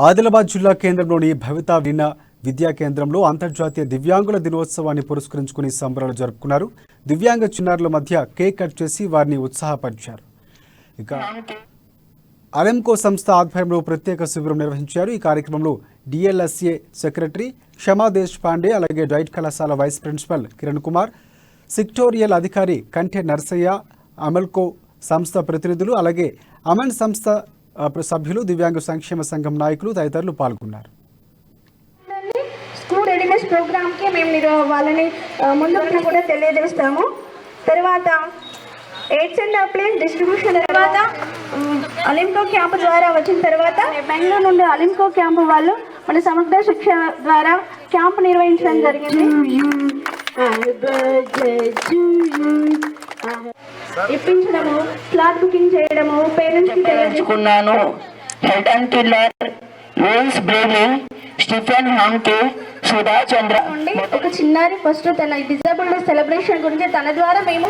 ఆదిలాబాద్ జిల్లా కేంద్రంలోని భవితా విన విద్యా కేంద్రంలో అంతర్జాతీయ దివ్యాంగుల దినోత్సవాన్ని పురస్కరించుకుని సంబరాలు జరుపుకున్నారు. దివ్యాంగ చిన్నారుల మధ్య కేక్ కట్ చేసి వారిని ఉత్సాహపరిచారు. ఇక అలెంకో సంస్థ ఆధ్వర్యంలో ప్రత్యేక శిబిరం నిర్వహించారు. ఈ కార్యక్రమంలో డిఎల్ఎస్ఏ సెక్రటరీ క్షమా దేశ్ పాండే, అలాగే డైట్ కళాశాల vice principal Kiran Kumar, sectorial అధికారి కంఠె నర్సయ్య, అమల్కో సంస్థ ప్రతినిధులు, అలాగే అమన్ సంస్థ సభ్యులు, దివ్యాంగ సంక్షేమ సంఘం నాయకులు తదితరులు పాల్గొన్నారు. స్కూల్ రెడీనెస్ ప్రోగ్రామ్ కి మేము వాళ్ళని ముందుకు కూడా తెలియజేస్తాము. తర్వాత ఎయిడ్స్ అండ్ ప్లేస్ డిస్ట్రిబ్యూషన్ తర్వాత అలింకో క్యాంప్ ద్వారా వచ్చిన తర్వాత బెంగళూరు నుండి అలింకో క్యాంప్ వాళ్ళు మన సమగ్ర శిక్ష ద్వారా క్యాంప్ నిర్వహించడం జరిగింది. ఇప్పించడము, స్లాట్ బుకింగ్ చేయడము, పేరెంట్స్ కి తెలియజేసుకున్నాను. హెడ్ అండ్ Keller Louis Braille, Stephen Hawking, Sudha Chandra నుండి ఒక చిన్నారి ఫస్ట్ తన డిజేబుల్డ్ సెలబ్రేషన్ గురించి తన ద్వారా మేము